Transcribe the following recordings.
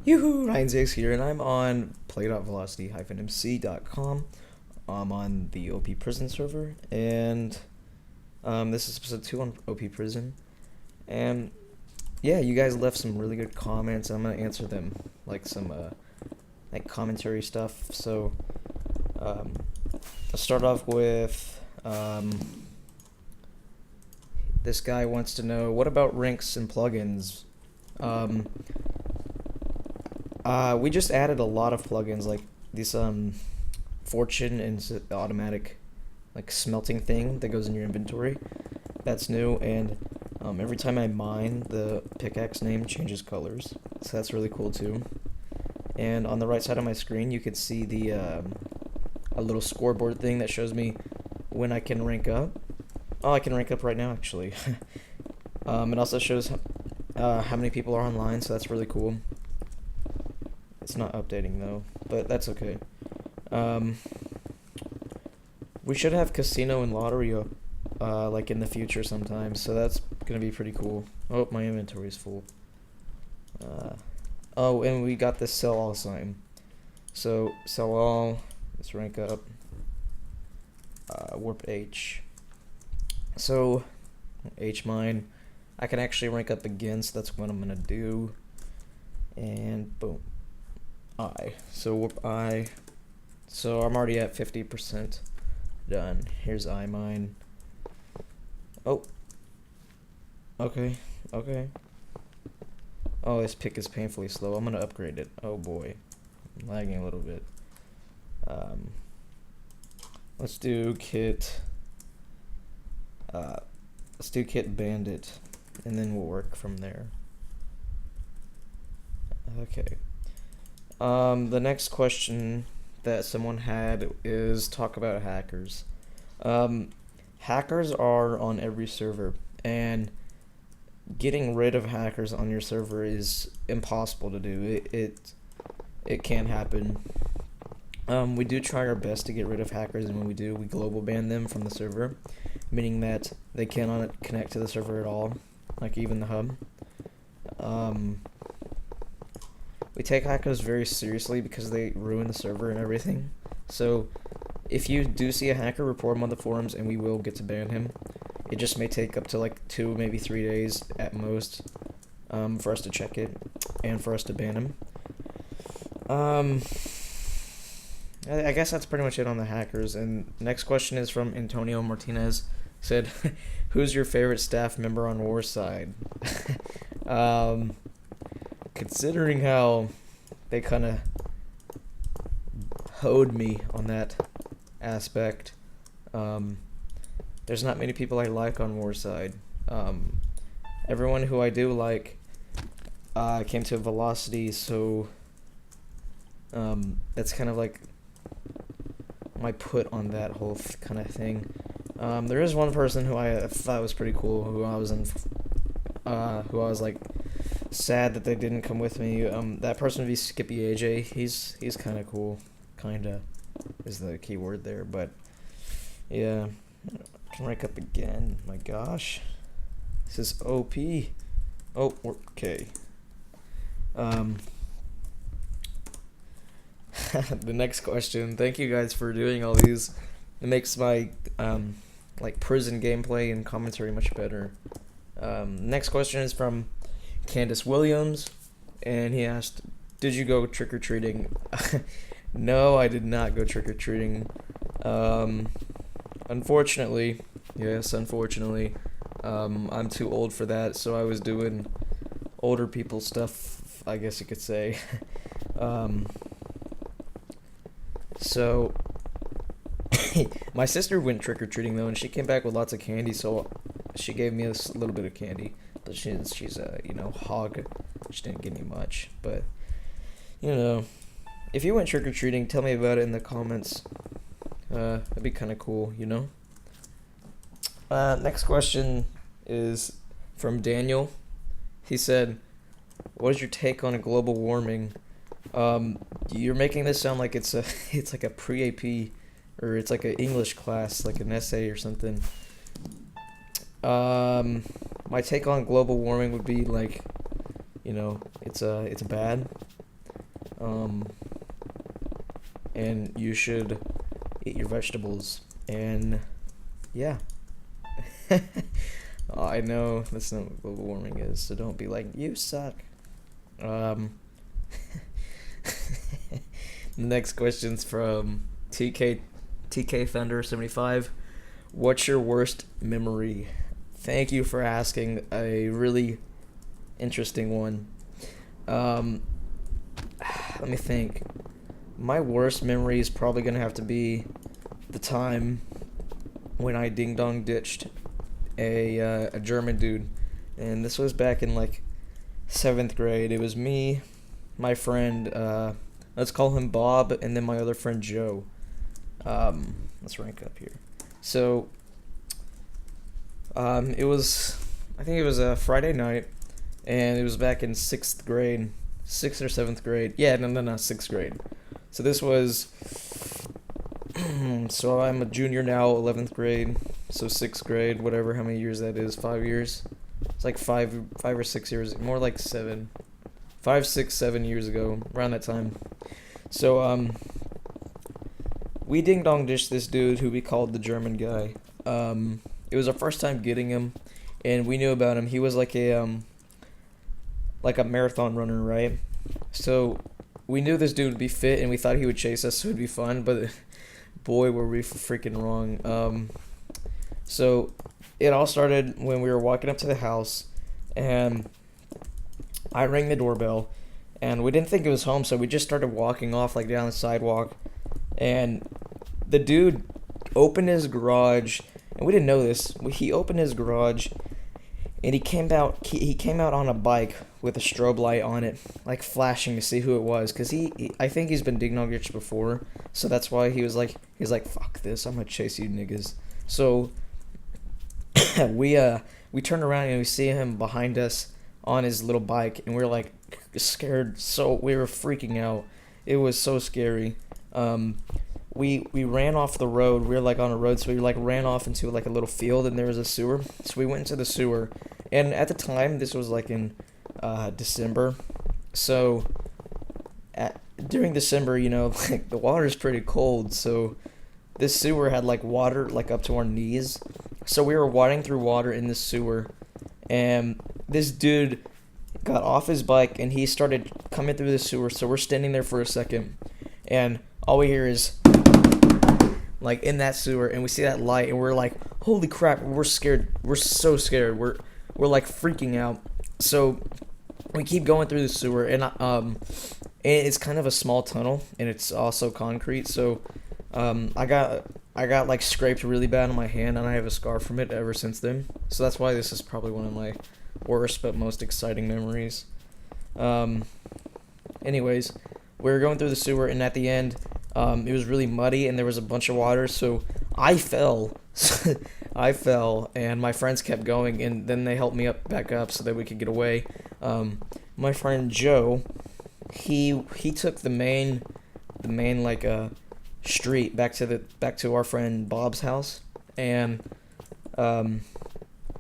Yoo-hoo! Ryan here, and I'm on play.velocity-mc.com. I'm on the OP Prison server, and this is episode 2 on OP Prison. And yeah, you guys left some really good comments. I'm gonna answer them, like some like commentary stuff. So I'll start off with this guy wants to know, what about rinks and plugins? We just added a lot of plugins, like this fortune and automatic like smelting thing that goes in your inventory. That's new, and every time I mine, the pickaxe name changes colors, so that's really cool too. And on the right side of my screen, you can see the a little scoreboard thing that shows me when I can rank up. Oh, I can rank up right now, actually. It also shows how many people are online, so that's really cool. It's not updating though, but that's okay. We should have casino and lottery up, like in the future sometime, so that's gonna be pretty cool. Oh, my inventory is full. Oh, and we got this sell all sign. So, sell all, let's rank up, warp H. So, H mine, I can actually rank up again, so that's what I'm gonna do. And boom. I. So warp I. So I'm already at 50% done. Here's I mine. Oh. Okay. Okay. Oh, this pick is painfully slow. I'm gonna upgrade it. Oh boy. I'm lagging a little bit. Let's do kit. Let's do kit bandit, and then we'll work from there. Okay. The next question that someone had is talk about hackers. Hackers are on every server, and getting rid of hackers on your server is impossible to do. It can't happen. We do try our best to get rid of hackers, and when we do, we global ban them from the server, meaning that they cannot connect to the server at all, like even the hub. We take hackers very seriously because they ruin the server and everything. So if you do see a hacker, report him on the forums and we will get to ban him. It just may take up to like 2, maybe 3 days at most, for us to check it and for us to ban him. I guess that's pretty much it on the hackers. And next question is from Antonio Martinez. Said, who's your favorite staff member on Warside? Considering how they kind of hoed me on that aspect, there's not many people I like on Warside. Everyone who I do like came to Velocity, so that's kind of like my put on that whole kind of thing. There is one person who I thought was pretty cool, who I was like sad that they didn't come with me. That person would be Skippy AJ. He's kind of cool. Kinda is the key word there, but yeah, I can rank up again. My gosh, this is OP. Oh, okay. The next question. Thank you guys for doing all these. It makes my like prison gameplay and commentary much better. Next question is from Candace Williams, and he asked, did you go trick-or-treating? No, I did not go trick-or-treating. Unfortunately, yes, unfortunately, I'm too old for that, so I was doing older people stuff, I guess you could say. So my sister went trick-or-treating though, and she came back with lots of candy, so she gave me a little bit of candy. But she's a, hog. She didn't give me much. But, if you went trick-or-treating, tell me about it in the comments. That'd be kind of cool, Next question is from Daniel. He said, what is your take on global warming? You're making this sound like it's like a pre-AP, or it's like an English class, like an essay or something. My take on global warming would be like, it's bad. Um, and you should eat your vegetables. And yeah. I know that's not what global warming is, so don't be like, you suck. Um, the next question's from TK Thunder 75. What's your worst memory? Thank you for asking a really interesting one. Um, Let me think. My worst memory is probably gonna have to be the time when I ding dong ditched a German dude, and this was back in like 7th grade. It was me, my friend, let's call him Bob, and then my other friend Joe. Let's rank up here. So, I think it was a Friday night, and it was back in 6th grade, 6th or 7th grade. Yeah, no, 6th grade. So this was, so I'm a junior now, 11th grade, so 6th grade, whatever, how many years that is, 5 years? It's like 5 or 6 years, more like 7, 5, 6, 7 years ago, around that time. So, we ding dong dished this dude who we called the German guy. It was our first time getting him, and we knew about him. He was like a marathon runner, right? So we knew this dude would be fit, and we thought he would chase us, so it'd be fun. But boy, were we freaking wrong. So it all started when we were walking up to the house, and I rang the doorbell, and we didn't think it was home, so we just started walking off like down the sidewalk, and the dude opened his garage, and we didn't know this. He opened his garage, and he came out. He came out on a bike with a strobe light on it, like flashing to see who it was, cause I think he's been ding dong ditched before, so that's why he was like, fuck this, I'm gonna chase you niggas. So we turn around and we see him behind us on his little bike, and we're like scared, so we were freaking out. It was so scary. We ran off the road. We were like on a road, so we like ran off into like a little field, and there was a sewer. So we went into the sewer, and at the time this was like in December. So during December, like the water is pretty cold. So this sewer had like water like up to our knees. So we were wading through water in the sewer, and this dude got off his bike and he started coming through the sewer. So we're standing there for a second, and all we hear is like in that sewer, and we see that light, and we're like, holy crap, we're scared. We're so scared. We're like freaking out. So we keep going through the sewer, and it's kind of a small tunnel, and it's also concrete. So I got like scraped really bad on my hand, and I have a scar from it ever since then. So that's why this is probably one of my worst but most exciting memories. Anyways, we were going through the sewer, and at the end, it was really muddy, and there was a bunch of water, so I fell. And my friends kept going, and then they helped me back up so that we could get away. My friend Joe, he took the main like street back to our friend Bob's house, and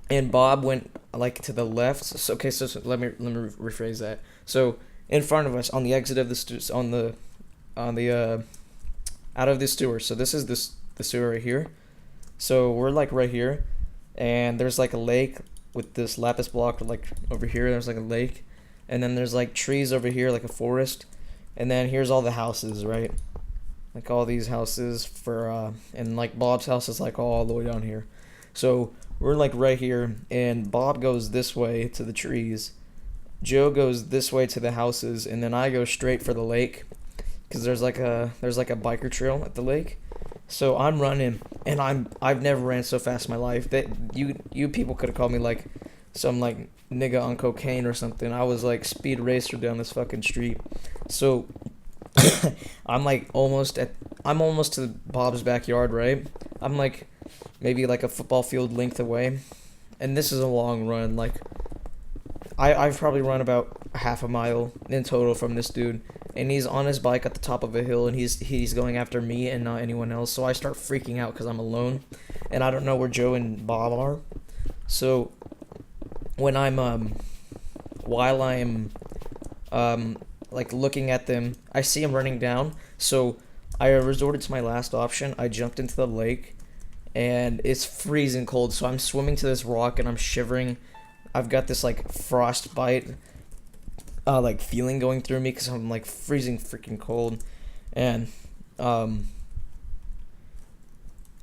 Bob went like to the left. So let me rephrase that. So in front of us, on the exit of the out of this sewer. So this is the sewer right here. So we're like right here, and there's like a lake with this lapis block like over here. There's like a lake, and then there's like trees over here, like a forest, and then here's all the houses, right? Like all these houses and like Bob's house is like all the way down here. So we're like right here, and Bob goes this way to the trees, Joe goes this way to the houses, and then I go straight for the lake, because there's like a biker trail at the lake. So I'm running, and I've never ran so fast in my life. That you people could have called me like some like nigga on cocaine or something. I was like speed racer down this fucking street. So I'm almost to Bob's backyard, right? I'm like maybe like a football field length away, and this is a long run. Like I've probably run about half a mile in total from this dude, and he's on his bike at the top of a hill, and he's going after me and not anyone else. So I start freaking out because I'm alone, and I don't know where Joe and Bob are. So when I'm while I'm like looking at them. I see him running down, so I resorted to my last option. I jumped into the lake, and it's freezing cold. So I'm swimming to this rock, and I'm shivering. I've got this like frostbite, like feeling going through me because I'm like freezing freaking cold, and um,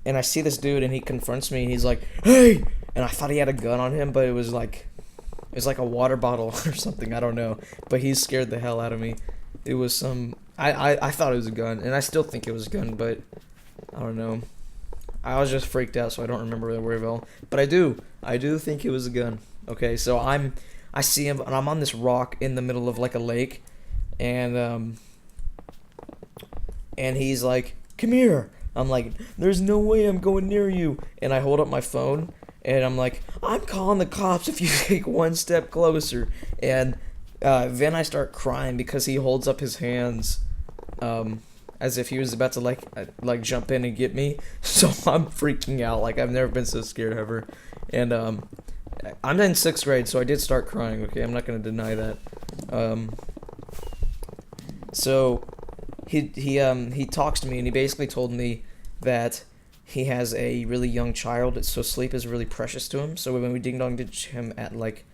and I see this dude, and he confronts me, and he's like, "Hey!" And I thought he had a gun on him, but it was like a water bottle or something. I don't know, but he scared the hell out of me. It was some. I thought it was a gun, and I still think it was a gun, but I don't know. I was just freaked out, so I don't remember very well. But I do think it was a gun. Okay, so I see him, and I'm on this rock in the middle of like a lake, and he's like, "Come here." I'm like, "There's no way I'm going near you." And I hold up my phone, and I'm like, "I'm calling the cops if you take one step closer." And then I start crying because he holds up his hands, as if he was about to like jump in and get me. So I'm freaking out. Like I've never been so scared ever. And I'm in sixth grade, so I did start crying. Okay, I'm not gonna deny that. So he talks to me, and he basically told me that he has a really young child, so sleep is really precious to him. So when we ding dong ditched him at like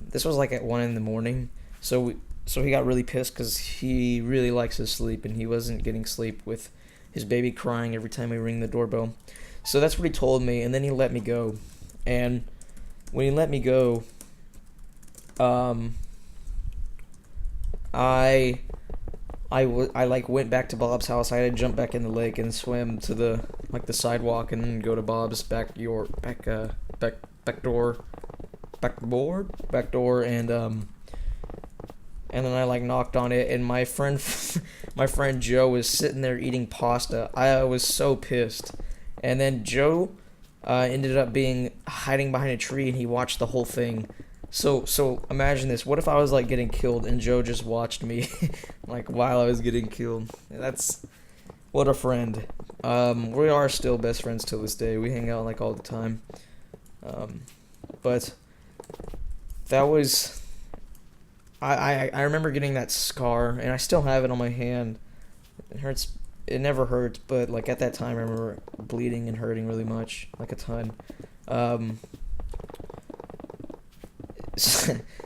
this was like at 1 in the morning, so he got really pissed because he really likes his sleep, and he wasn't getting sleep with his baby crying every time we ring the doorbell. So that's what he told me, and then he let me go. And when he let me go, I I like went back to Bob's house. I had to jump back in the lake and swim to the sidewalk and then go to Bob's back door, and then I like knocked on it, and my friend my friend Joe was sitting there eating pasta. I was so pissed. And then Joe ended up being hiding behind a tree, and he watched the whole thing. So imagine this. What if I was like getting killed and Joe just watched me like while I was getting killed? That's what a friend. We are still best friends till this day. We hang out like all the time. But that was I remember getting that scar, and I still have it on my hand. It hurts. It never hurt, but like at that time I remember bleeding and hurting really much, like a ton.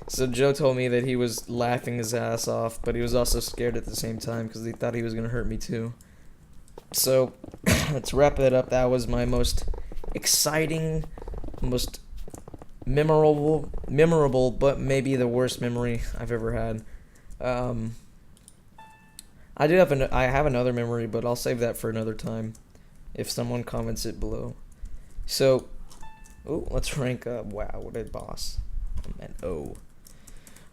So Joe told me that he was laughing his ass off, but he was also scared at the same time because he thought he was gonna hurt me too. So let's wrap it up. That was my most exciting, most memorable, but maybe the worst memory I've ever had. I have another memory, but I'll save that for another time if someone comments it below. So, let's rank up. Wow, what a boss. I'm an O.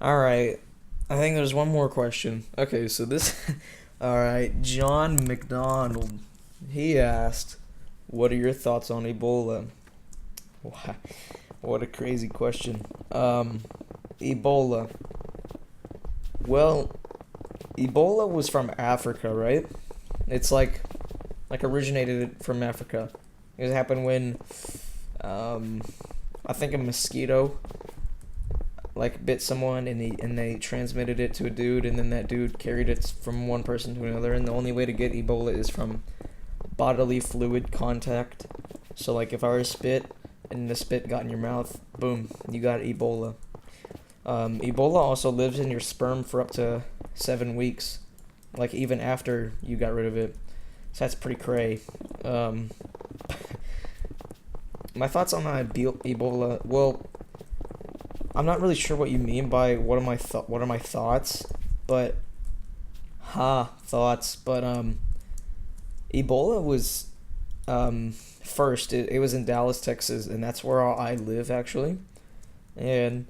Alright, I think there's one more question. Okay, so this... Alright, John McDonald. He asked, what are your thoughts on Ebola? Wow, what a crazy question. Ebola. Well, Ebola was from Africa, right? It's like originated from Africa. It happened when, I think a mosquito like bit someone, and they transmitted it to a dude, and then that dude carried it from one person to another. And the only way to get Ebola is from bodily fluid contact. So like if I were to spit and the spit got in your mouth, boom, you got Ebola. Ebola also lives in your sperm for up to 7 weeks, like even after you got rid of it. So that's pretty cray. My thoughts on Ebola. Well, I'm not really sure what you mean by what are my thoughts, but thoughts. But Ebola was first. It was in Dallas, Texas, and that's where I live actually. And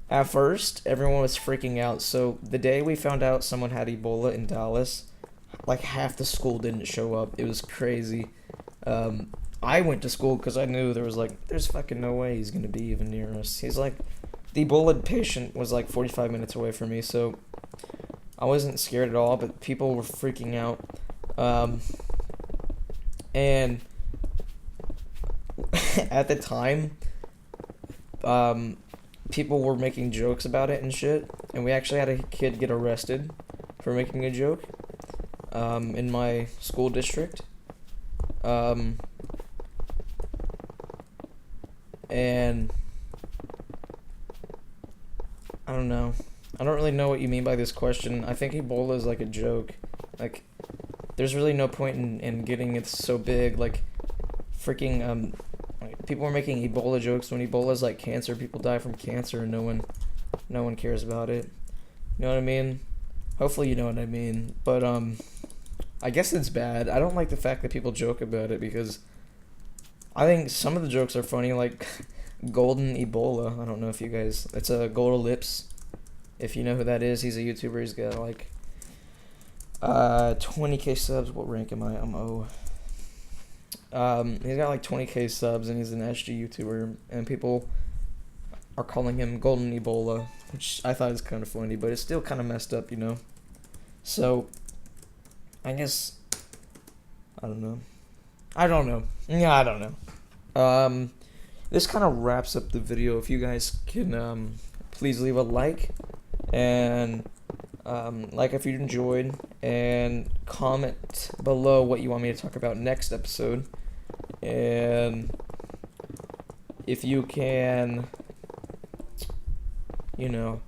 at first, everyone was freaking out. So the day we found out someone had Ebola in Dallas, like half the school didn't show up. It was crazy. I went to school because I knew there's fucking no way he's gonna be even near us. He's like, the Ebola patient was like 45 minutes away from me, so I wasn't scared at all. But people were freaking out, and at the time, people were making jokes about it and shit. and we actually had a kid get arrested for making a joke in my school district. Um, and I don't know. I don't really know what you mean by this question. I think Ebola is like a joke. Like, there's really no point in getting it so big. Like, freaking, like, people are making Ebola jokes when Ebola's like cancer. People die from cancer and no one cares about it. You know what I mean? Hopefully you know what I mean. But, I guess it's bad. I don't like the fact that people joke about it because I think some of the jokes are funny, like Golden Ebola. I don't know if you guys. It's a Gold Lips. If you know who that is, he's a YouTuber. He's got like 20k subs. What rank am I? I'm O. He's got like 20k subs and he's an SG YouTuber, and people are calling him Golden Ebola, which I thought is kind of funny, but it's still kind of messed up, you know. So I guess I don't know. I don't know. Yeah, I don't know. This kind of wraps up the video. If you guys can please leave a like and like if you enjoyed, and comment below what you want me to talk about next episode. And if you can, you know,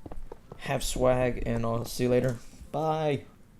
have swag, and I'll see you later. Bye.